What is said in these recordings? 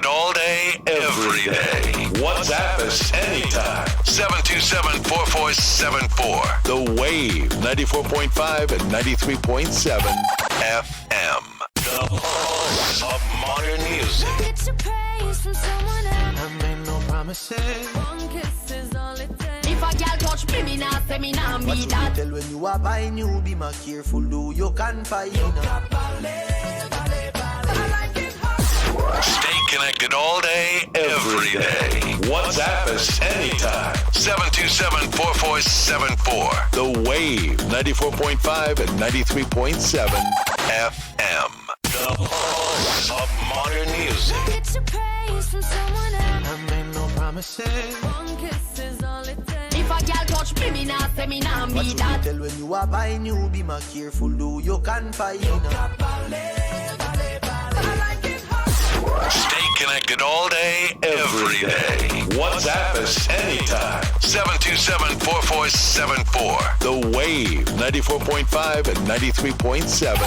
connected all day, every day. WhatsApp us anytime. 727-4474. The Wave, 94.5 and 93.7 FM. The home of modern music. Get your praise from someone else. I made no promises. One kiss is all it takes. If a girl touch me, me nah say me nah What be you that. tell when you are buying you, be more careful, do you can find Stay connected all day, every day. WhatsApp us anytime. 727-4474. The Wave, 94.5 and 93.7 FM. The home of modern music. Get your praise from someone else. I made no promises. One kiss is all it takes. If a girl touch me, me nah say me nah What be you that. tell when you are buying you, be more careful, do you can find Stay connected all day, every day. WhatsApp us anytime. 727-4474. The Wave, 94.5 and 93.7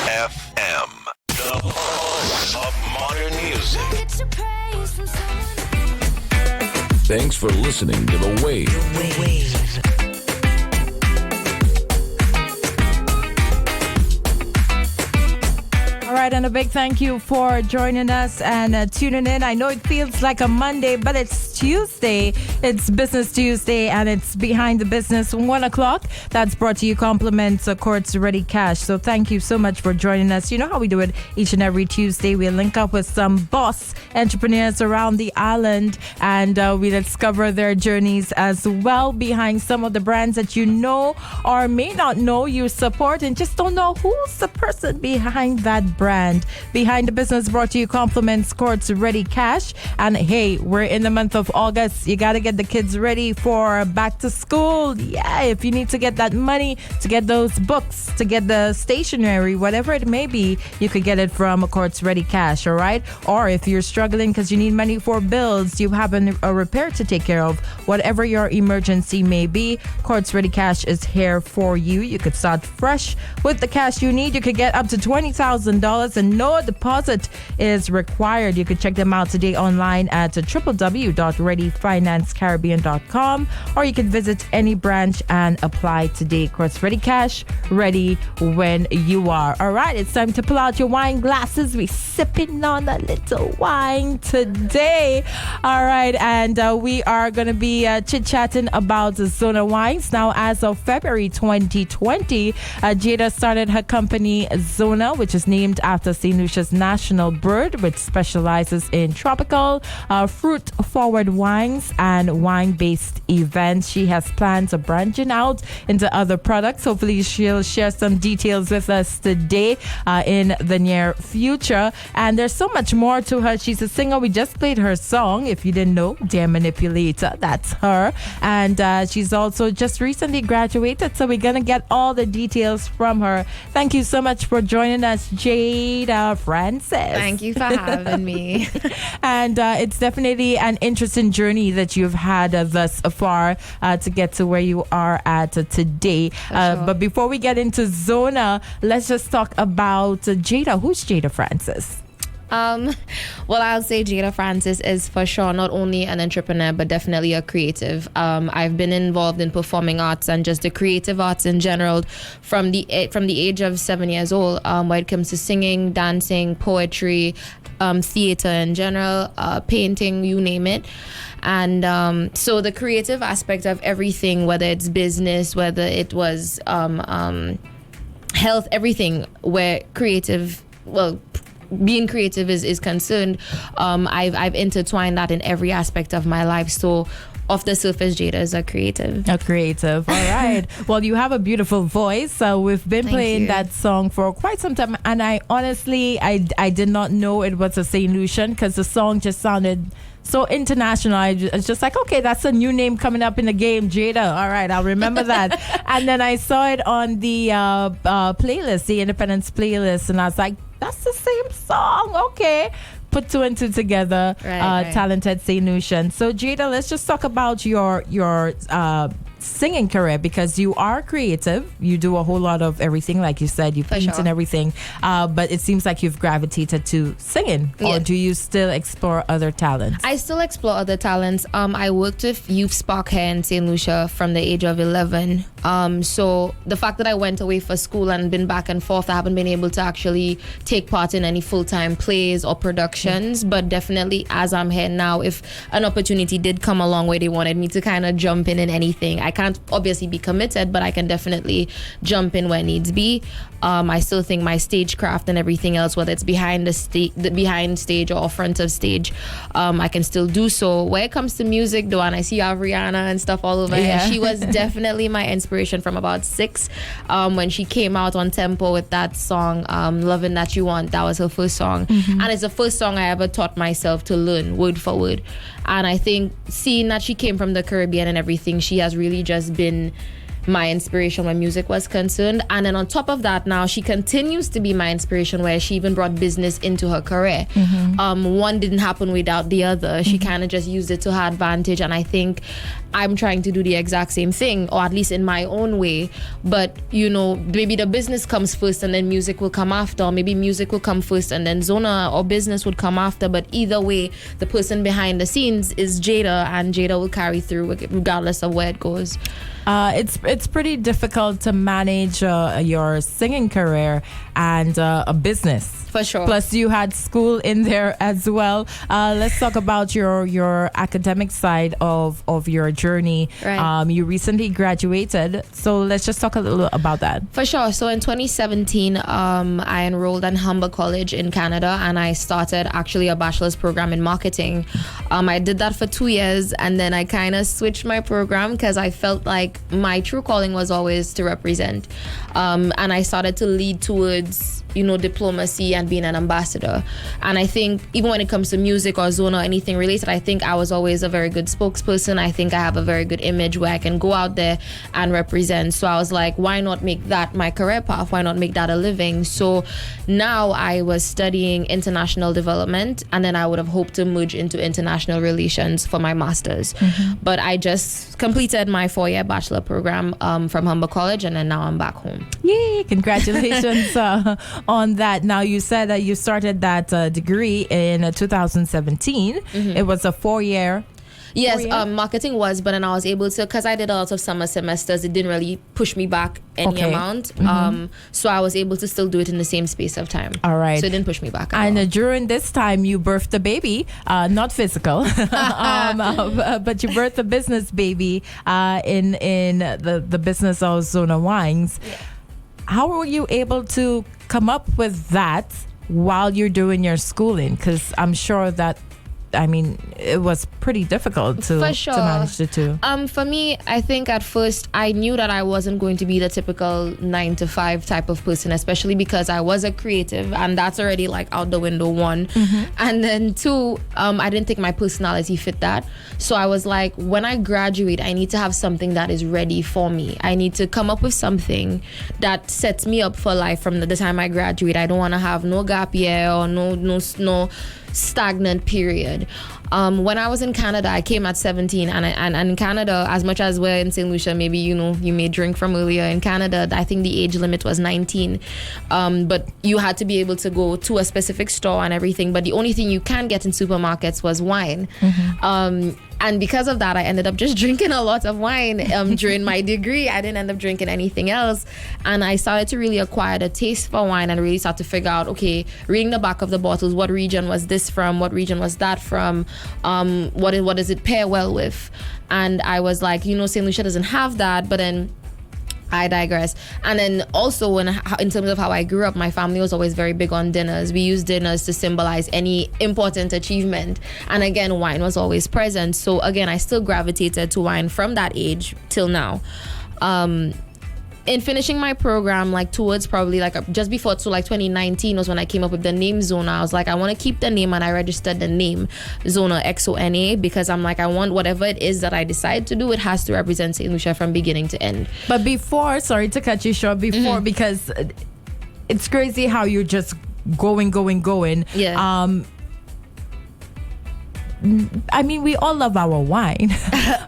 FM. The home of modern music. Get your praise from someone else. Thanks for listening to The Wave. All right, and a big thank you for joining us and tuning in. I know it feels like a Monday, but it's Tuesday. It's Business Tuesday, and it's Behind the Business, 1 o'clock. That's brought to you compliments of Courts Ready Cash. So thank you so much for joining us. You know how we do it each and every Tuesday. We link up with some boss entrepreneurs around the island, and we discover their journeys as well behind some of the brands that you know or may not know you support and just don't know who's the person behind that brand. Behind the Business brought to you compliments Courts Ready Cash. And hey, we're in the month of August. You got to get the kids ready for back to school. Yeah, if you need to get that money to get those books, to get the stationery, whatever it may be, you could get it from Courts Ready Cash, all right? Or if you're struggling because you need money for bills, you have a repair to take care of, whatever your emergency may be, Courts Ready Cash is here for you. You could start fresh with the cash you need. You could get up to $20,000 and no deposit is required. You can check them out today online at www.readyfinancecaribbean.com, or you can visit any branch and apply today. Courts Ready Cash, ready when you are. All right, it's time to pull out your wine glasses. We're sipping on a little wine today. All right, and we are going to be chit-chatting about Xona wines. Now, as of February 2020, Jada started her company Xona, which is named after St. Lucia's national bird, which specializes in tropical, fruit-forward wines and wine-based events. She has plans of branching out into other products. Hopefully, she'll share some details with us today in the near future. And there's so much more to her. She's a singer. We just played her song. If you didn't know, Dear Manipulator, that's her. And she's also just recently graduated. So we're going to get all the details from her. Thank you so much for joining us, Jada Francis. Thank you for having me. And it's definitely an interesting journey that you've had thus far to get to where you are at today. Sure. But before we get into Xona, let's just talk about Jada. Who's Jada Francis? Well, I'll say Jada Francis is for sure not only an entrepreneur, but definitely a creative. I've been involved in performing arts and just the creative arts in general from the age of 7 years old. When it comes to singing, dancing, poetry, theater in general, painting, you name it. And so the creative aspect of everything, whether it's business, whether it was health, everything where creative, being creative is concerned, I've intertwined that in every aspect of my life. So off the surface, Jada is a creative. A creative. All right. Well, you have a beautiful voice. We've been playing that song for quite some time. And I honestly, I did not know it was a St. Lucian because the song just sounded so international. I was just like, okay, that's a new name coming up in the game, Jada. All right, I'll remember that. And then I saw it on the playlist, the Independence playlist, and I was like, that's the same song. Okay. Put two and two together. Right. Talented St. Lucian. So Jada, let's just talk about your singing career? Because you are creative. You do a whole lot of everything. Like you said, you paint and everything. But it seems like you've gravitated to singing. Or do you still explore other talents? I still explore other talents. I worked with Youth Spark here in St. Lucia from the age of 11. So the fact that I went away for school and been back and forth, I haven't been able to actually take part in any full-time plays or productions. But definitely, as I'm here now, if an opportunity did come along where they wanted me to kind of jump in anything, I can't obviously be committed, but I can definitely jump in where needs be. I still think my stagecraft and everything else, whether it's behind behind stage or front of stage, I can still do so. When it comes to music, though, and I see you have Rihanna and stuff all over here, she was definitely my inspiration from about 6, when she came out on Tempo with that song, Loving That You Want. That was her first song. And it's the first song I ever taught myself to learn word for word. And I think seeing that she came from the Caribbean and everything, she has really just been my inspiration when music was concerned. And then on top of that, now she continues to be my inspiration, where she even brought business into her career. One didn't happen without the other. She kind of just used it to her advantage, and I think I'm trying to do the exact same thing, or at least in my own way. But you know, maybe the business comes first and then music will come after, or maybe music will come first and then Xona or business would come after. But either way, the person behind the scenes is Jada, and Jada will carry through regardless of where it goes. It's pretty difficult to manage your singing career and a business. For sure. Plus, you had school in there as well. Let's talk about your academic side of your journey. Right. You recently graduated, so let's just talk a little about that. For sure. So in 2017, I enrolled in Humber College in Canada, and I started actually a bachelor's program in marketing. I did that for 2 years, and then I kind of switched my program because I felt like my true calling was always to represent. And I started to lead towards, you know, diplomacy and being an ambassador. And I think even when it comes to music or Xona or anything related, I think I was always a very good spokesperson. I think I have a very good image where I can go out there and represent. So I was like, why not make that my career path? Why not make that a living? So now I was studying international development, and then I would have hoped to merge into international relations for my master's. But I just completed my 4-year bachelor program from Humber College, and then now I'm back home. Yay! Congratulations on that. Now, you said that you started that degree in 2017. It was a 4-year. Yes, marketing was, but then I was able to, because I did a lot of summer semesters, it didn't really push me back any amount. So I was able to still do it in the same space of time. All right. So it didn't push me back. And during this time, you birthed a baby, not physical, but you birthed a business baby in the business of Xona Wines. Yeah. How were you able to come up with that while you're doing your schooling? Because I'm sure that, I mean, it was pretty difficult to manage the two. For me, I think at first I knew that I wasn't going to be the typical 9-to-5 type of person, especially because I was a creative, and that's already like out the window, 1. And then 2, I didn't think my personality fit that. So I was like, when I graduate, I need to have something that is ready for me. I need to come up with something that sets me up for life from the time I graduate. I don't want to have no gap year or no stagnant period. When I was in Canada, I came at 17, and in Canada, as much as we're in St. Lucia, maybe you know you may drink from earlier. In Canada, I think the age limit was 19, but you had to be able to go to a specific store and everything. But the only thing you can get in supermarkets was wine. And because of that, I ended up just drinking a lot of wine during my degree. I didn't end up drinking anything else. And I started to really acquire the taste for wine and really start to figure out, okay, reading the back of the bottles, what region was this from? What region was that from? What does it pair well with? And I was like, you know, St. Lucia doesn't have that, but then I digress. And then also in terms of how I grew up, my family was always very big on dinners. We used dinners to symbolize any important achievement. And again, wine was always present. So again, I still gravitated to wine from that age till now. In finishing my program, like towards probably like just before, so like 2019 was when I came up with the name Xona. I was like, I want to keep the name, and I registered the name Xona, Xona, because I'm like, I want whatever it is that I decide to do, it has to represent St. Lucia from beginning to end. But before, sorry to cut you short, because it's crazy how you're just going. Yeah. I mean, we all love our wine,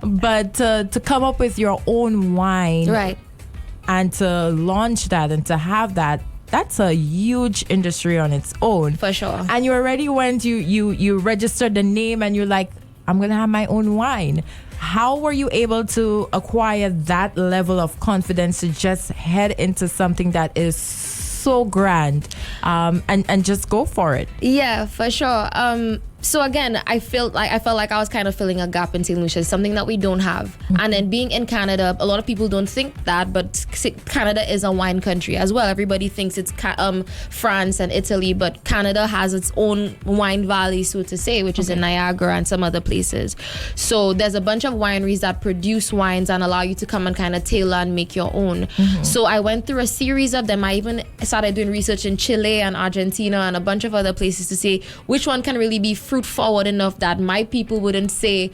but to come up with your own wine, Right. and to launch that and to have that, that's a huge industry on its own. For sure. And you already went, you registered the name, and you're like, I'm gonna have my own wine. How were you able to acquire that level of confidence to just head into something that is so grand, and just go for it? Yeah, for sure. So again, I felt like I was kind of filling a gap in St. Lucia, something that we don't have. And then being in Canada, a lot of people don't think that, but Canada is a wine country as well. Everybody thinks it's France and Italy, but Canada has its own wine valley, so to say, which is in Niagara and some other places. So there's a bunch of wineries that produce wines and allow you to come and kind of tailor and make your own. So I went through a series of them. I even started doing research in Chile and Argentina and a bunch of other places to see which one can really be fruit forward enough that my people wouldn't say,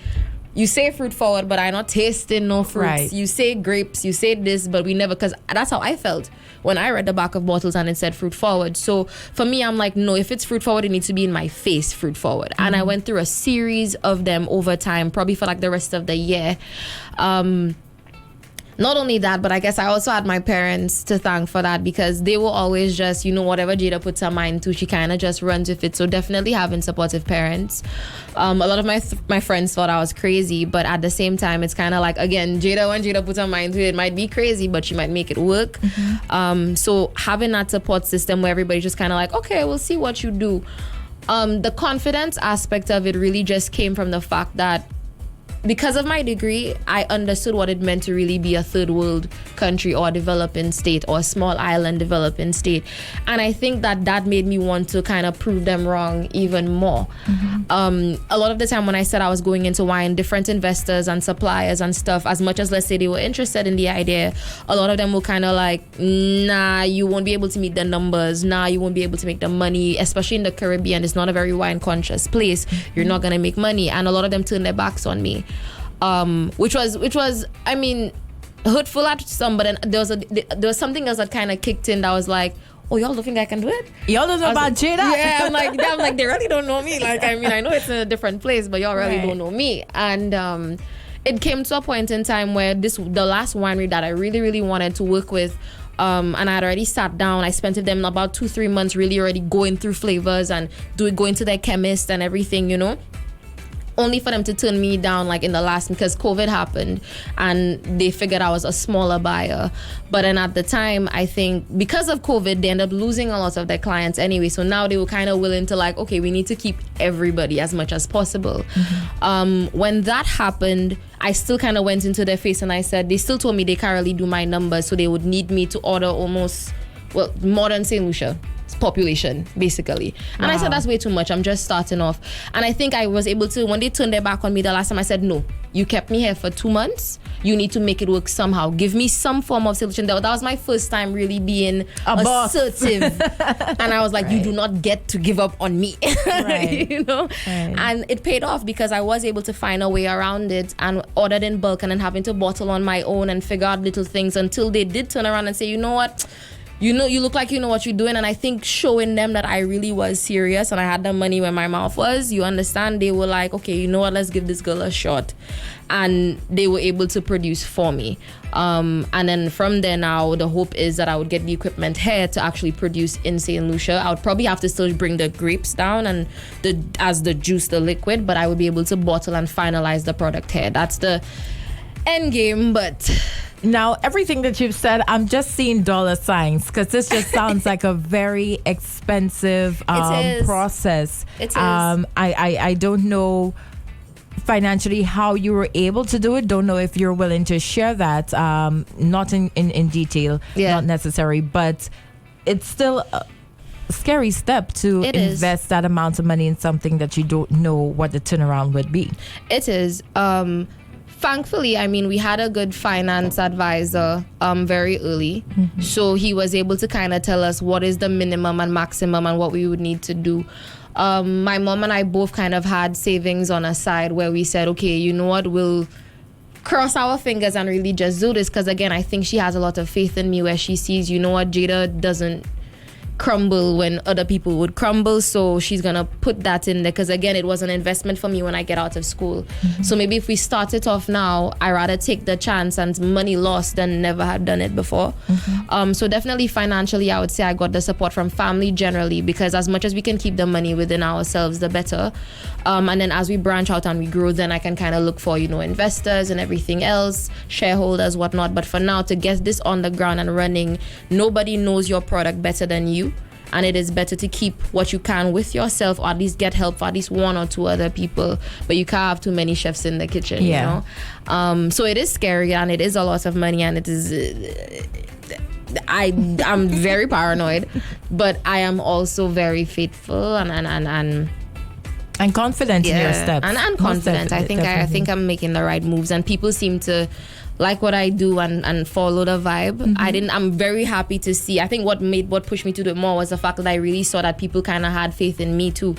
you say fruit forward, but I'm not tasting no fruits. Right. You say grapes, you say this, but we never, because that's how I felt when I read the back of bottles and it said fruit forward. So for me, I'm like, no, if it's fruit forward, it needs to be in my face, fruit forward. And I went through a series of them over time, probably for like the rest of the year. Not only that, but I guess I also had my parents to thank for that, because they will always just, whatever Jada puts her mind to, she kind of just runs with it. So definitely having supportive parents. A lot of my friends thought I was crazy, but at the same time, it's kind of like, again, when Jada puts her mind to it, it might be crazy, but she might make it work. So having that support system where everybody's just kind of like, okay, we'll see what you do. The confidence aspect of it really just came from the fact that because of my degree, I understood what it meant to really be a third world country or a developing state or a small island developing state. And I think that made me want to kind of prove them wrong even more. A lot of the time when I said I was going into wine, different investors and suppliers and stuff, as much as let's say they were interested in the idea, a lot of them were kind of like, nah, you won't be able to meet the numbers. Nah, you won't be able to make the money, especially in the Caribbean. It's not a very wine conscious place. You're not going to make money. And a lot of them turned their backs on me. Which was I mean, hurtful at some, but then there was something else that kind of kicked in that was like, oh, y'all don't think I can do it? Y'all don't know about Jada? Yeah, I'm like, they really don't know me. Like, I mean, I know it's in a different place, but y'all really don't know me. And it came to a point in time where the last winery that I really, really wanted to work with, and I had already sat down. I spent with them about 2-3 months, really already going through flavors and going to their chemist and everything, only for them to turn me down like in the last, because COVID happened and they figured I was a smaller buyer. But then at the time, I think because of COVID, they ended up losing a lot of their clients anyway. So now they were kind of willing to like, okay, we need to keep everybody as much as possible. When that happened, I still kind of went into their face and I said, they still told me they can't really do my numbers. So they would need me to order almost, more than St. Lucia population, basically. And I said, that's way too much. I'm just starting off. And I think I was able to, when they turned their back on me the last time, I said, no, you kept me here for 2 months. You need to make it work somehow. Give me some form of solution. That was my first time really being assertive. And I was like, you do not get to give up on me. And it paid off because I was able to find a way around it and ordered in bulk and then having to bottle on my own and figure out little things until they did turn around and say, you know what? You look like you know what you're doing. And I think showing them that I really was serious and I had the money where my mouth was, you understand, they were like, okay, you know what, let's give this girl a shot. And they were able to produce for me. And then from there now, the hope is that I would get the equipment here to actually produce in St. Lucia. I would probably have to still bring the grapes down and the juice, the liquid, but I would be able to bottle and finalize the product here. That's the end game, but... Now, everything that you've said, I'm just seeing dollar signs because this just sounds like a very expensive process. It is. I don't know financially how you were able to do it. Don't know if you're willing to share that. Not in detail, not necessary, but it's still a scary step to invest that amount of money in something that you don't know what the turnaround would be. It is. Thankfully, I mean, we had a good finance advisor very early. So he was able to kind of tell us what is the minimum and maximum and what we would need to do. My mom and I both kind of had savings on a side where we said, okay, you know what, we'll cross our fingers and really just do this. Because again, I think she has a lot of faith in me where she sees, you know what, Jada doesn't crumble when other people would crumble. So she's gonna put that in there because again, it was an investment for me when I get out of school. So maybe if we start it off now, I rather take the chance and money lost than never had done it before. So definitely financially, I would say I got the support from family generally, because as much as we can keep the money within ourselves, the better. And then as we branch out and we grow, then I can kind of look for, investors and everything else, shareholders, whatnot. But for now, to get this on the ground and running, nobody knows your product better than you. And it is better to keep what you can with yourself, or at least get help for at least one or two other people. But you can't have too many chefs in the kitchen, you know? So it is scary and it is a lot of money, and it is... I'm very paranoid, but I am also very faithful and confident in your steps. And confident. I think I'm making the right moves, and people seem to like what I do and follow the vibe. I'm very happy to see. I think what pushed me to do it more was the fact that I really saw that people kind of had faith in me too.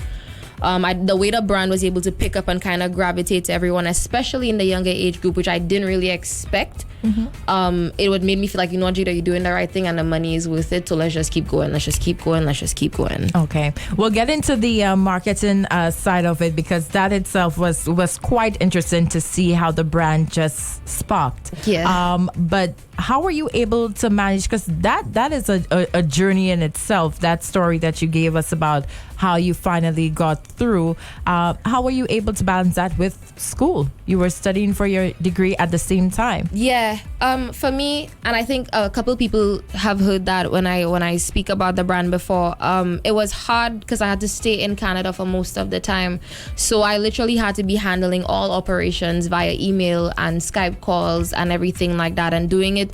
The way the brand was able to pick up and kind of gravitate to everyone, especially in the younger age group, which I didn't really expect. It would make me feel like, Jada, you're doing the right thing and the money is worth it. So let's just keep going. Okay. We'll get into the marketing side of it, because that itself was quite interesting to see how the brand just sparked. Yeah. But how were you able to manage? Because that is a journey in itself. That story that you gave us about how you finally got through. How were you able to balance that with school? You were studying for your degree at the same time. Yeah. For me, and I think a couple people have heard that when I speak about the brand before, it was hard because I had to stay in Canada for most of the time. So I literally had to be handling all operations via email and Skype calls and everything like that, and doing it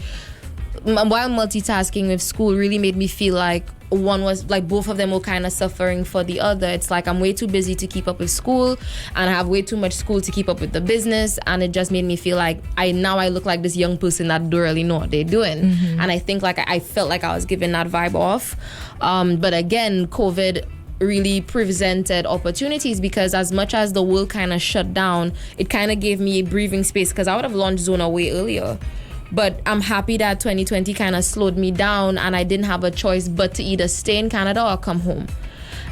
while multitasking with school really made me feel like one was like both of them were kind of suffering for the other. It's like I'm way too busy to keep up with school, and I have way too much school to keep up with the business, and it just made me feel like I look like this young person that don't really know what they're doing. And I think like I felt like I was giving that vibe off. But again, COVID really presented opportunities, because as much as the world kind of shut down, it kind of gave me a breathing space, because I would have launched Xona way earlier. But I'm happy that 2020 kind of slowed me down, and I didn't have a choice but to either stay in Canada or come home.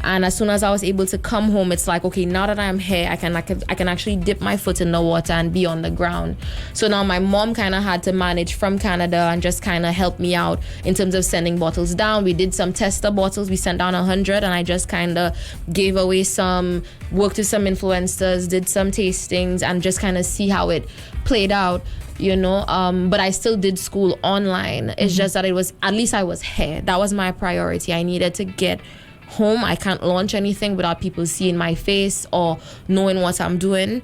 And as soon as I was able to come home, it's like, okay, now that I'm here, I can actually dip my foot in the water and be on the ground. So now my mom kind of had to manage from Canada and just kind of help me out in terms of sending bottles down. We did some tester bottles. We sent down 100, and I just kind of gave away some, worked with some influencers, did some tastings, and just kind of see how it played out. But I still did school online. It's just that at least I was here. That was my priority. I needed to get home. I can't launch anything without people seeing my face or knowing what I'm doing.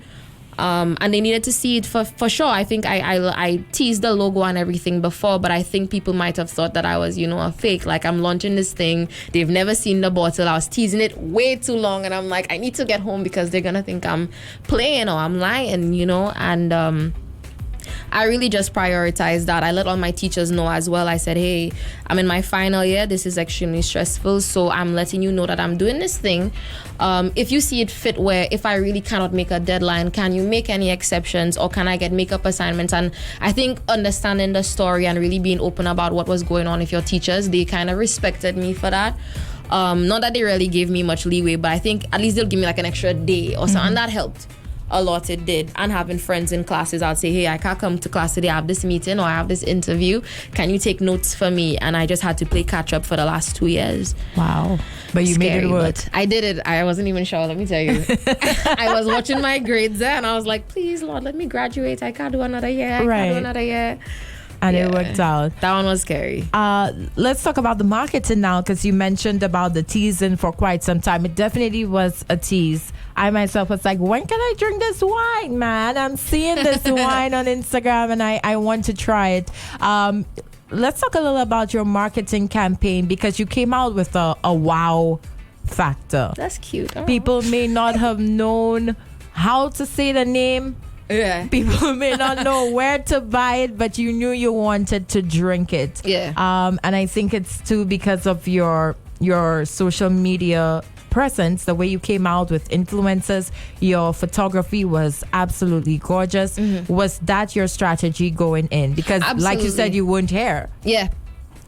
And they needed to see it for sure. I think I teased the logo and everything before, but I think people might have thought that I was, a fake. Like, I'm launching this thing. They've never seen the bottle. I was teasing it way too long, and I'm like, I need to get home because they're going to think I'm playing or I'm lying, and I really just prioritized that. I let all my teachers know as well. I said, hey, I'm in my final year. This is extremely stressful. So I'm letting you know that I'm doing this thing. If you see it fit where if I really cannot make a deadline, can you make any exceptions, or can I get makeup assignments? And I think understanding the story and really being open about what was going on with your teachers, they kind of respected me for that. Not that they really gave me much leeway, but I think at least they'll give me like an extra day or something. And that helped a lot. It did. And having friends in classes, I'd say, hey, I can't come to class today. I have this meeting or I have this interview. Can you take notes for me? And I just had to play catch up for the last 2 years. Wow. But you made it work. I did it. I wasn't even sure, let me tell you. I was watching my grades there, and I was like, please, Lord, let me graduate. I can't do another year. I can't do another year. And it worked out. That one was scary. Let's talk about the marketing now, because you mentioned about the teasing for quite some time. It definitely was a tease. I myself was like, when can I drink this wine, man? I'm seeing this wine on Instagram, and I want to try it. Let's talk a little about your marketing campaign, because you came out with a wow factor. That's cute. Oh. People may not have known how to say the name. Yeah. People may not know where to buy it, but you knew you wanted to drink it. Yeah. And I think it's too because of your social media presence, the way you came out with influencers. Your photography was absolutely gorgeous. Was that your strategy going in? Because like you said, you weren't here. Yeah.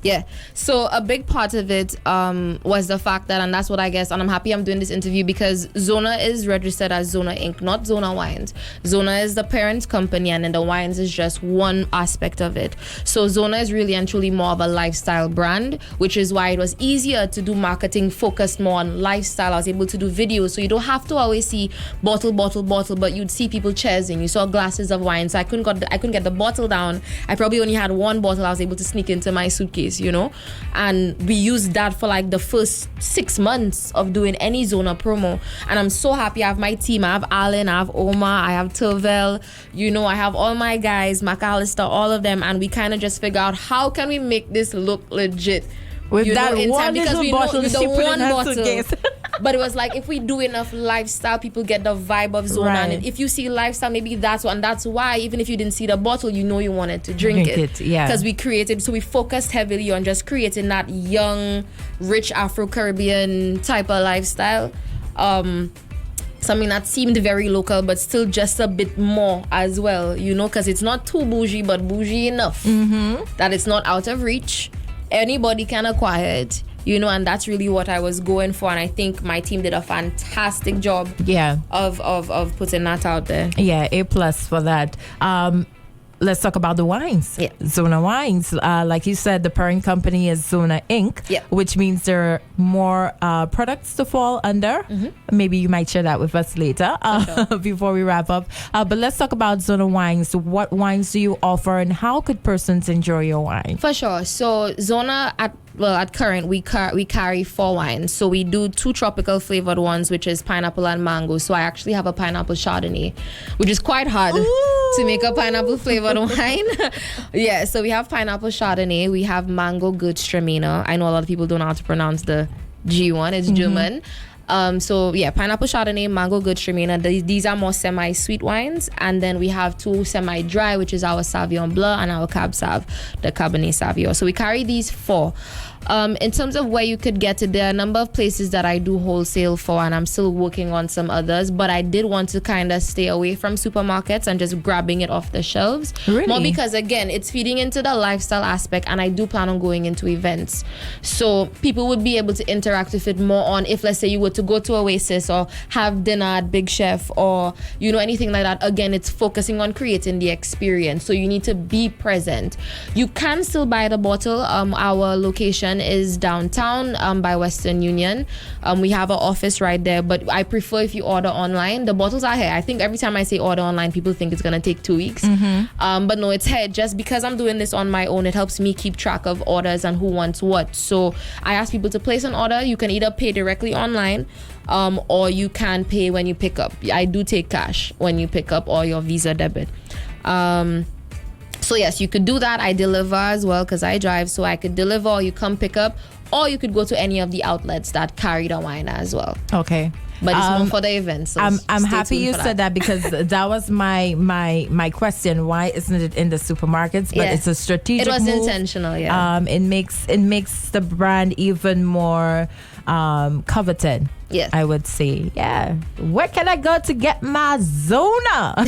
Yeah. So a big part of it was the fact that, and that's what I guess, and I'm happy I'm doing this interview because Xona is registered as Xona Inc., not Xona Wines. Xona is the parent company, and then the wines is just one aspect of it. So Xona is really and truly more of a lifestyle brand, which is why it was easier to do marketing focused more on lifestyle. I was able to do videos, so you don't have to always see bottle, but you'd see people cheering. You saw glasses of wine, so I couldn't get the bottle down. I probably only had one bottle I was able to sneak into my suitcase, you know, and we used that for like the first 6 months of doing any Xona promo. And I'm so happy I have my team. I have Alan, I have Omar, I have Tervel, you know, I have all my guys, McAllister, all of them, and we kind of just figure out how can we make this look legit with that one because little bottle, with the she put in one her bottle. suitcase. But it was like, if we do enough lifestyle, people get the vibe of Xona. Right. And if you see lifestyle, maybe that's one. That's why, even if you didn't see the bottle, you know you wanted to drink it. Yeah. Because we focused heavily on just creating that young, rich Afro-Caribbean type of lifestyle. Something that seemed very local, but still just a bit more as well, you know, because it's not too bougie, but bougie enough that it's not out of reach. Anybody can acquire it. You know, and that's really what I was going for, and I think my team did a fantastic job. Yeah. Of putting that out there. Yeah, A+ for that. Let's talk about the wines. Yeah. Xona Wines. Like you said, the parent company is Xona Inc., Yeah. which means there are more products to fall under. Maybe you might share that with us later before we wrap up. But let's talk about Xona Wines. What wines do you offer, and how could persons enjoy your wine? For sure. So Xona at current we carry 4 wines. So we do 2 tropical flavored ones, which is pineapple and mango. So I actually have a pineapple Chardonnay, which is quite hard to make a pineapple flavored wine. Yeah, so we have pineapple Chardonnay, we have mango Gewürztraminer. I know a lot of people don't know how to pronounce the G one, it's German. So yeah, pineapple Chardonnay, mango Gewürztraminer. These are more semi-sweet wines, and then we have 2 semi-dry, which is our Sauvignon Blanc and our Cab Sav, the Cabernet Sauvignon. So we carry these 4. In terms of where you could get it, there are a number of places that I do wholesale for, and I'm still working on some others, but I did want to kind of stay away from supermarkets and just grabbing it off the shelves. Really? More because, again, it's feeding into the lifestyle aspect, and I do plan on going into events. So people would be able to interact with it more on, if let's say you were to go to Oasis or have dinner at Big Chef or, you know, anything like that. Again, it's focusing on creating the experience. So you need to be present. You can still buy the bottle. Our location is downtown by Western Union. We have an office right there, but I prefer if you order online. The bottles are here. I think every time I say order online, people think it's gonna take 2 weeks. But no, it's here. Just because I'm doing this on my own, it helps me keep track of orders and who wants what. So I ask people to place an order. You can either pay directly online, or you can pay when you pick up. I do take cash when you pick up, or your Visa debit. So yes, you could do that. I deliver as well because I drive, so I could deliver, or you come pick up, or you could go to any of the outlets that carry the wine as well. Okay. But it's more for the event. So I'm stay happy tuned you for said that because that was my question. Why isn't it in the supermarkets? But Yeah. it's a strategic It was move. intentional, yeah. It makes the brand even more coveted. Yes. I would say. Yeah. Where can I go to get my Xona?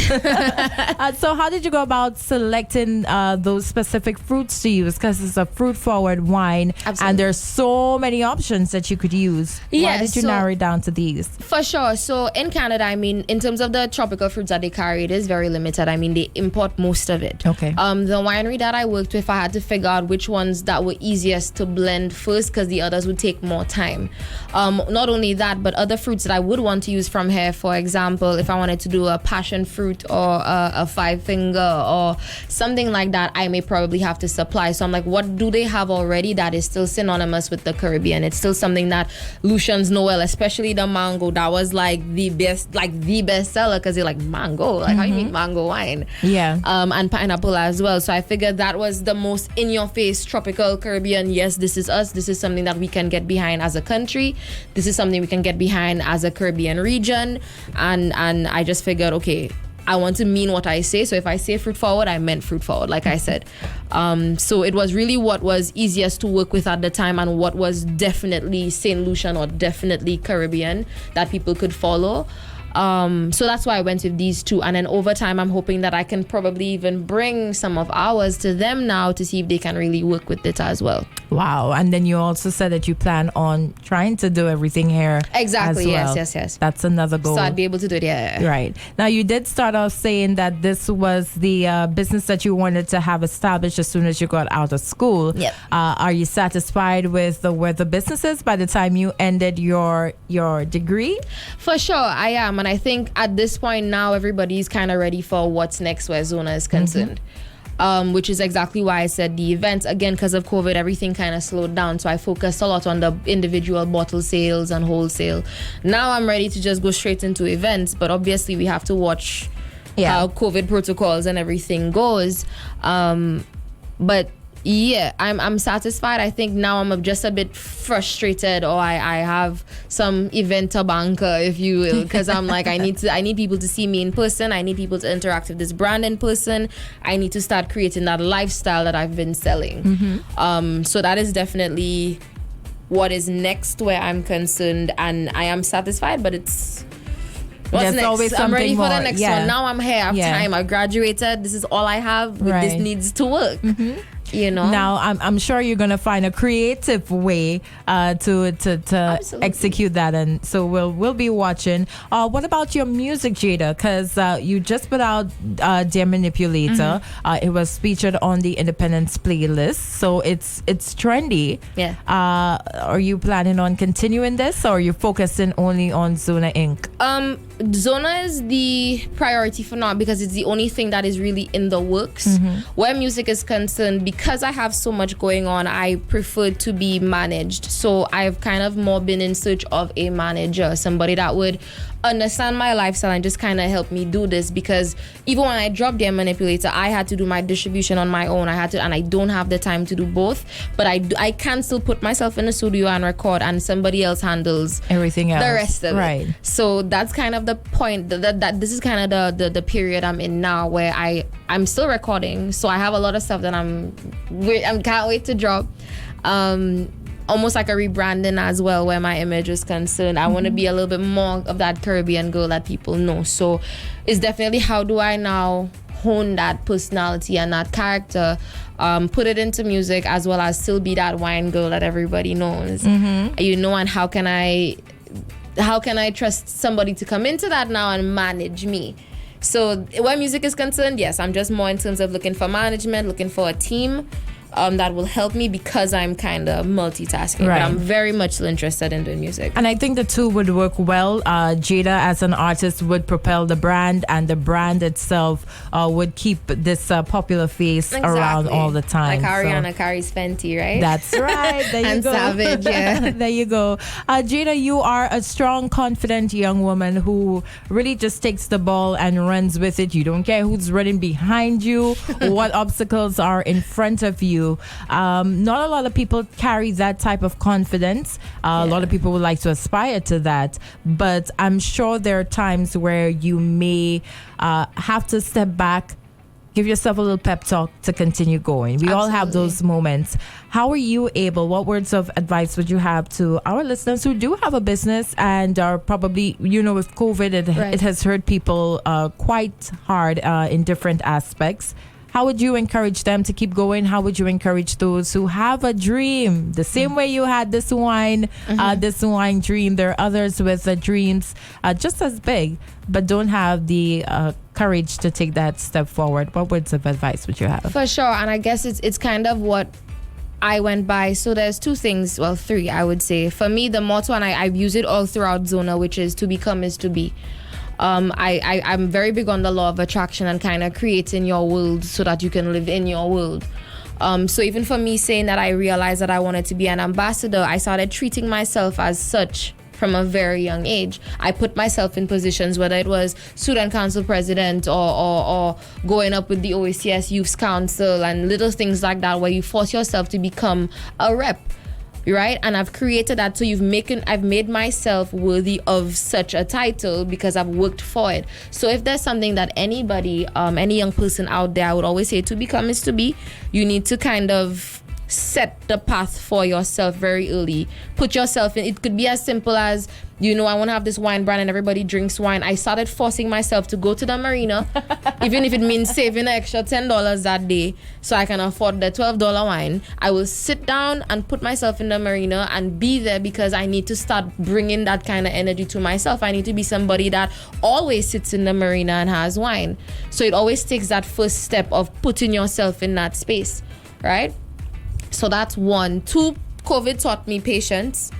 So how did you go about selecting those specific fruits to use? Because it's a fruit-forward wine. Absolutely. And there's so many options that you could use. Why Yeah, did you so- narrow it down to these? For sure. So in Canada, I mean, in terms of the tropical fruits that they carry, it is very limited. I mean, they import most of it. Okay. The winery that I worked with, I had to figure out which ones that were easiest to blend first because the others would take more time. Not only that, but other fruits that I would want to use from here, for example, if I wanted to do a passion fruit or a 5-finger or something like that, I may probably have to supply. So I'm like, what do they have already that is still synonymous with the Caribbean? It's still something that Lucians know well, especially the mango. That was like the best seller because they're like, mango, like how you make mango wine? Yeah. And pineapple as well. So I figured that was the most in-your-face tropical Caribbean. Yes, this is us. This is something that we can get behind as a country. This is something we can get behind as a Caribbean region. And I just figured, okay, I want to mean what I say. So if I say fruit forward, I meant fruit forward, like I said. So it was really what was easiest to work with at the time and what was definitely St. Lucian or definitely Caribbean that people could follow. So that's why I went with these 2. And then over time, I'm hoping that I can probably even bring some of ours to them now to see if they can really work with it as well. Wow. And then you also said that you plan on trying to do everything here. Exactly. As well. Yes. That's another goal. So I'd be able to do it. Yeah. Right. Now, you did start off saying that this was the business that you wanted to have established as soon as you got out of school. Yep. Are you satisfied with where the business is by the time you ended your degree? For sure, I am. And I think at this point now, everybody's kind of ready for what's next where Xona is concerned. Which is exactly why I said the events, again, because of COVID, everything kind of slowed down. So I focused a lot on the individual bottle sales and wholesale. Now I'm ready to just go straight into events. But obviously, we have to watch how COVID protocols and everything goes. But yeah, I'm satisfied. I think now I'm just a bit frustrated, or I have some eventer banker, if you will, because I'm like, I need people to see me in person. I need people to interact with this brand in person. I need to start creating that lifestyle that I've been selling. So that is definitely what is next where I'm concerned, and I am satisfied, but it's what's There's next? always I'm ready something for the more. next Yeah. one. Now I'm here. I have time. I graduated. This is all I have. But this Right. needs to work. You know. Now, I'm sure you're gonna find a creative way to execute that, and so we'll be watching. What about your music, Jada? Because you just put out Dear Manipulator. It was featured on the Independence playlist, so it's trendy. Yeah. Are you planning on continuing this, or are you focusing only on Xona Inc.? Xona is the priority for now because it's the only thing that is really in the works. Where music is concerned, because I have so much going on, I prefer to be managed. So I've kind of more been in search of a manager, somebody that would understand my lifestyle and just kind of help me do this, because even when I dropped Dear Manipulator, I had to do my distribution on my own. And I don't have the time to do both, but I can still put myself in the studio and record, and somebody else handles Everything else, the rest of right. it. So that's kind of the point that this is kind of the period I'm in now, where I'm still recording, so I have a lot of stuff that I can't wait to drop. Almost like a rebranding as well, where my image is concerned. I want to be a little bit more of that Caribbean girl that people know. So it's definitely, how do I now hone that personality and that character, put it into music, as well as still be that wine girl that everybody knows. You know, and how can I trust somebody to come into that now and manage me? So where music is concerned, yes, I'm just more in terms of looking for management, looking for a team that will help me, because I'm kind of multitasking. Right. But I'm very much still interested in doing music. And I think the two would work well. Jada as an artist would propel the brand, and the brand itself would keep this popular face around all the time. Like So Ariana carries Fenty, right? that's right. There you And go. Savage, yeah. There you go. Jada, you are a strong, confident young woman who really just takes the ball and runs with it. You don't care who's running behind you, what obstacles are in front of you. Not a lot of people carry that type of confidence. A lot of people would like to aspire to that, but I'm sure there are times where you may have to step back, give yourself a little pep talk to continue going. We all have those moments. How are you able? What words of advice would you have to our listeners who do have a business and are probably, with COVID, it has hurt people quite hard in different aspects. How would you encourage them to keep going? How would you encourage those who have a dream? The same way you had this wine dream. There are others with dreams just as big, but don't have the courage to take that step forward. What words of advice would you have? For sure. And I guess it's kind of what I went by. So there's two things, well, three, I would say. For me, the motto, and I use it all throughout Xona, which is to become is to be. I'm very big on the law of attraction and kind of creating your world so that you can live in your world. So even for me saying that I realized that I wanted to be an ambassador, I started treating myself as such from a very young age. I put myself in positions, whether it was student council president or going up with the OACS Youth Council and little things like that, where you force yourself to become a rep. Right? And I've created that, so I've made myself worthy of such a title because I've worked for it. So if there's something that anybody, any young person out there, I would always say, to become is to be. You need to kind of set the path for yourself very early. Put yourself in. It could be as simple as, I want to have this wine brand and everybody drinks wine. I started forcing myself to go to the marina, even if it means saving an extra $10 that day so I can afford the $12 wine. I will sit down and put myself in the marina and be there because I need to start bringing that kind of energy to myself. I need to be somebody that always sits in the marina and has wine. So it always takes that first step of putting yourself in that space, right? So that's 1. 2, COVID taught me patience.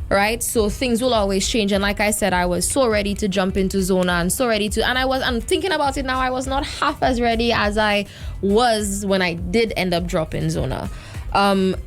Right, so things will always change, and like I said, I was so ready to jump into Xona and I'm thinking about it now. I was not half as ready as I was when I did end up dropping Xona, and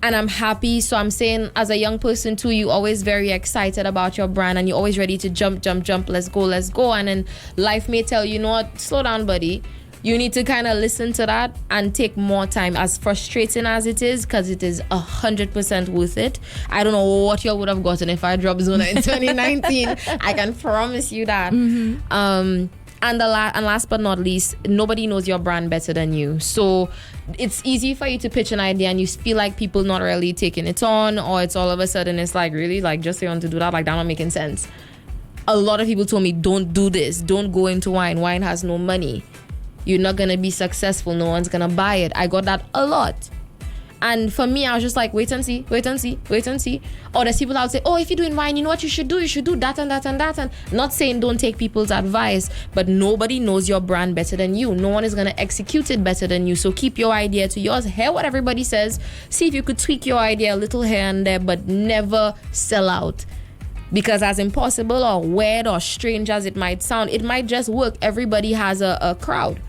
I'm happy. So I'm saying, as a young person too, you always very excited about your brand and you're always ready to jump, let's go, and then life may tell you, what, slow down, buddy. You need to kind of listen to that and take more time, as frustrating as it is, because it is 100% worth it. I don't know what you would have gotten if I dropped Xona in 2019. I can promise you that. And last but not least, nobody knows your brand better than you. So it's easy for you to pitch an idea and you feel like people not really taking it on, or it's all of a sudden it's like, really, like, just you want to do that, like, that not making sense. A lot of people told me, don't do this, don't go into wine. Wine has no money. You're not going to be successful. No one's going to buy it. I got that a lot. And for me, I was just like, wait and see. Or there's people that would say, if you're doing wine, you know what you should do? You should do that and that and that. And not saying don't take people's advice, but nobody knows your brand better than you. No one is going to execute it better than you. So keep your idea to yours. Hear what everybody says. See if you could tweak your idea a little here and there, but never sell out. Because as impossible or weird or strange as it might sound, it might just work. Everybody has a crowd.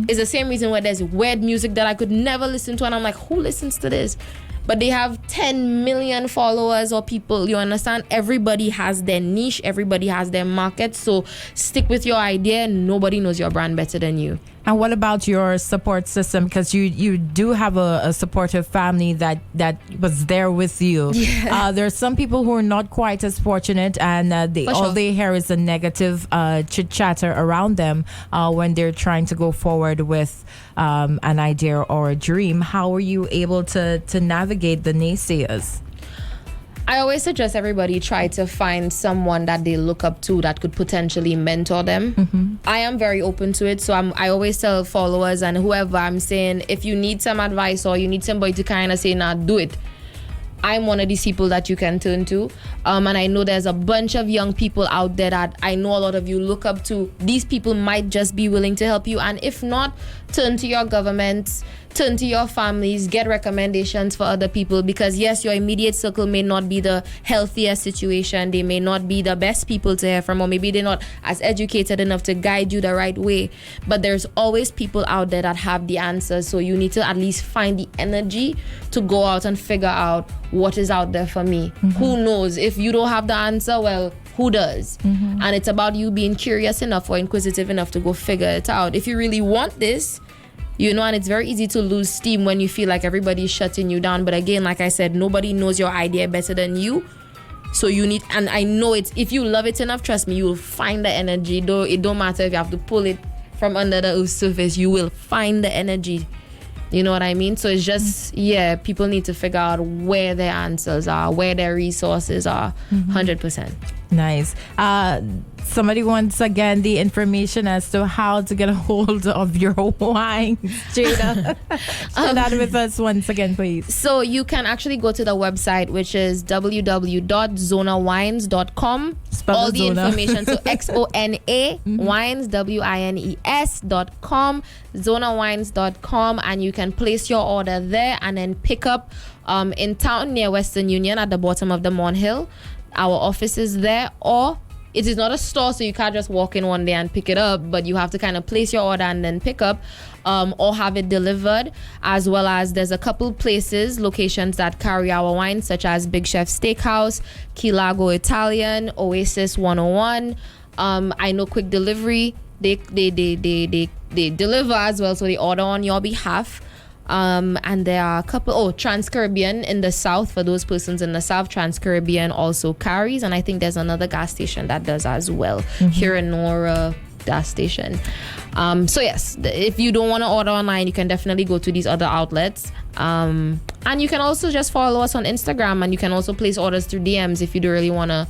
It's the same reason why there's weird music that I could never listen to, and I'm like, who listens to this? But they have 10 million followers or people, you understand? Everybody has their niche, everybody has their market. So stick with your idea. Nobody knows your brand better than you. And what about your support system? Because you do have a supportive family that was there with you. Yeah. There's some people who are not quite as fortunate, and all they hear is a negative chit-chatter around them when they're trying to go forward with an idea or a dream. How are you able to navigate the naysayers? I always suggest everybody try to find someone that they look up to that could potentially mentor them. I am very open to it, so I always tell followers and whoever, I'm saying, if you need some advice or you need somebody to kind of say, nah, do it, I'm one of these people that you can turn to. And I know there's a bunch of young people out there that I know a lot of you look up to. These people might just be willing to help you. And if not, turn to your governments, turn to your families, get recommendations for other people, because yes, your immediate circle may not be the healthiest situation. They may not be the best people to hear from, or maybe they're not as educated enough to guide you the right way. But there's always people out there that have the answers. So you need to at least find the energy to go out and figure out what is out there for me. Who knows? If you don't have the answer, well, who does? And it's about you being curious enough or inquisitive enough to go figure it out. If you really want this, and it's very easy to lose steam when you feel like everybody's shutting you down. But again, like I said, nobody knows your idea better than you. So you need, and I know it's, if you love it enough, trust me, you will find the energy. Though it don't matter if you have to pull it from under the surface, you will find the energy. You know what I mean? So it's just, people need to figure out where their answers are, where their resources are, 100%. Nice. Somebody wants again the information as to how to get a hold of your wine. Jada, share that with us once again, please. So you can actually go to the website, which is www.xonawines.com. Spell all the Xona. information. So XONA wines, WINES.com, xonawines.com, and you can place your order there and then pick up in town near Western Union at the bottom of the Mon Hill. Our office is there, or it is not a store, so you can't just walk in one day and pick it up, but you have to kind of place your order and then pick up, or have it delivered, as well as there's a couple locations that carry our wine, such as Big Chef Steakhouse, Key Largo Italian, Oasis 101. I know Quick Delivery, they deliver as well, so they order on your behalf. And there are a couple, Trans-Caribbean in the South, for those persons in the South, Trans-Caribbean also carries, and I think there's another gas station that does as well, here in Nora gas station. So yes, if you don't want to order online, you can definitely go to these other outlets. And you can also just follow us on Instagram, and you can also place orders through DMs if you do really want to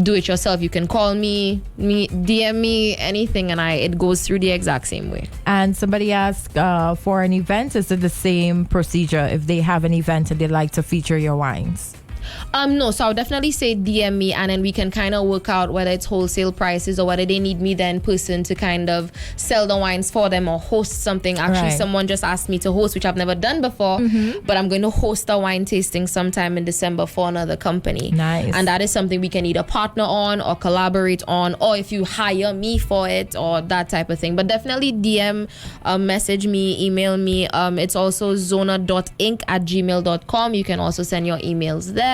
do it yourself. You can call me, DM me, anything, and it goes through the exact same way. And somebody asked for an event. Is it the same procedure if they have an event and they'd like to feature your wines? No, so I would definitely say DM me, and then we can kind of work out whether it's wholesale prices or whether they need me then person to kind of sell the wines for them or host something. Actually, Right. someone just asked me to host, which I've never done before, but I'm going to host a wine tasting sometime in December for another company. Nice. And that is something we can either partner on or collaborate on, or if you hire me for it or that type of thing. But definitely DM, message me, email me. It's also xona.inc@gmail.com. You can also send your emails there.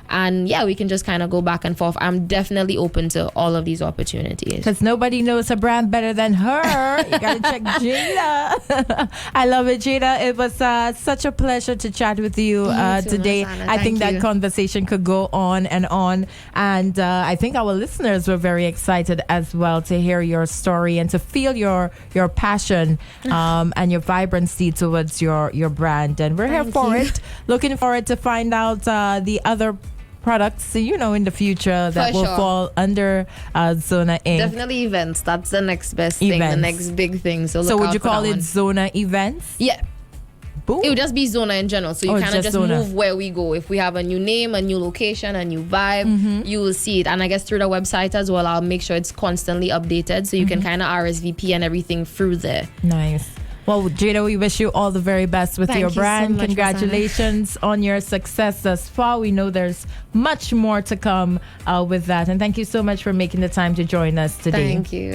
And yeah, we can just kind of go back and forth. I'm definitely open to all of these opportunities. Because nobody knows a brand better than her. You got to check Jada. I love it, Jada. It was such a pleasure to chat with you too, today. Rosanna. I think Thank that you. conversation could go on and on. And I think our listeners were very excited as well to hear your story and to feel your passion and your vibrancy towards your brand. And we're here Thank for you. it. Looking forward to find out the other products, in the future that For will sure. fall under Xona Inc. Definitely events. That's the next best thing, the Events. next big thing. So, So look would out you for call that it one. Xona Events? Yeah. Boom. It would just be Xona in general. So you Oh, kind of just just Xona. move where we go. If we have a new name, a new location, a new vibe, you will see it. And I guess through the website as well, I'll make sure it's constantly updated so you can kind of RSVP and everything through there. Nice. Well, Jada, we wish you all the very best with Thank your you so brand. much, Congratulations on your success thus far. We know there's much more to come with that. And thank you so much for making the time to join us today. Thank you.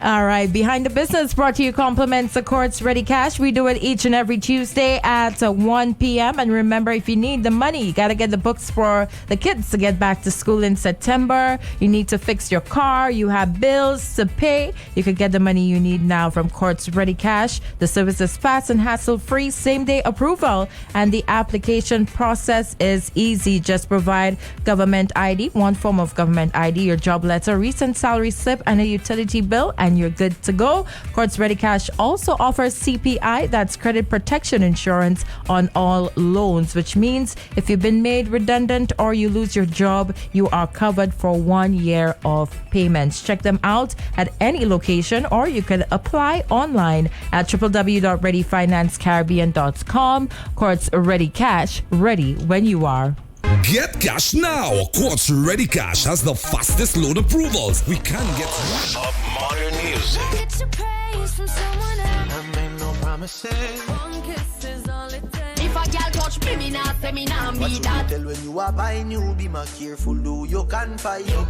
All right. Behind the Business brought to you compliments of Quartz Ready Cash. We do it each and every Tuesday at 1 p.m. And remember, if you need the money, you got to get the books for the kids to get back to school in September. You need to fix your car. You have bills to pay. You can get the money you need now from Quartz Ready Cash. The service is fast and hassle-free, same-day approval. And the application process is easy. Just provide government ID, one form of government ID, your job letter, recent salary slip, and a utility bill, and you're good to go. Quartz Ready Cash also offers CPI, that's credit protection insurance, on all loans, which means if you've been made redundant or you lose your job, you are covered for 1 year of payments. Check them out at any location, or you can apply online at www.readyfinancecaribbean.com. Quartz Ready Cash, ready when you are. Get cash now. Quartz Ready Cash has the fastest loan approvals. We can get Of modern music. Get your praise from someone else. I made no promises. One kiss is all it takes. If a girl touch me, me nah say me nah What be you that. tell when you are buying, you be more careful, do you confide in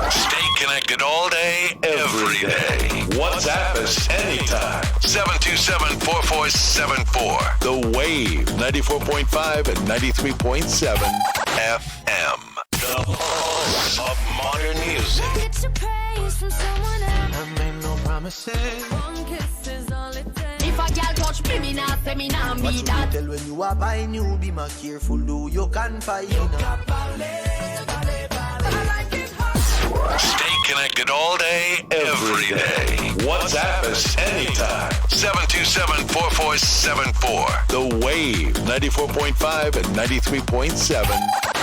Stay connected all day, every day. WhatsApp us anytime. 727-4474. The Wave 94.5 and 93.7 FM. The home of modern music. Get your praise from someone else. I made no promises. One kiss is all it takes. If a girl touch me, me nah say me nah What be you that. tell when you are buying, you be more careful, do you confide in Stay connected all day, every day. WhatsApp us anytime. 727-4474. The Wave 94.5 and 93.7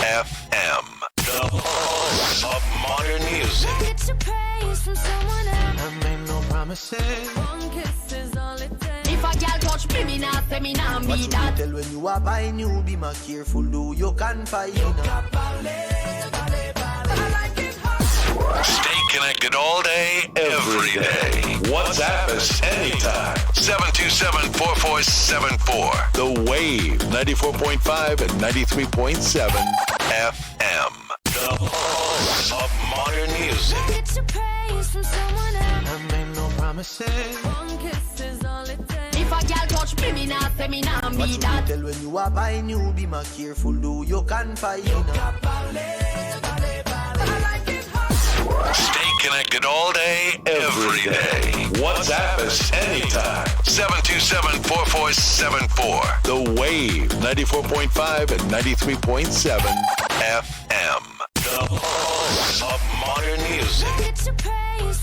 FM. The home of modern music. Get your praise from someone else. I made no promises. One kiss is all it takes. If a girl touch me, me nah say me nah What be you that. tell when you are buying, you be more careful, do you confide in Stay connected all day, every day. WhatsApp us anytime. 727-4474. The Wave 94.5 and 93.7 FM. The home of modern music. Get your praise from someone else. I made no promises. One kiss is all it takes. If a girl touch me, me nah say me nah What be you that. tell when you are buying, you be more careful, do you confide in Stay connected all day, every day. WhatsApp us anytime. 727-4474. The Wave 94.5 and 93.7 FM. The home of modern music. Get your praise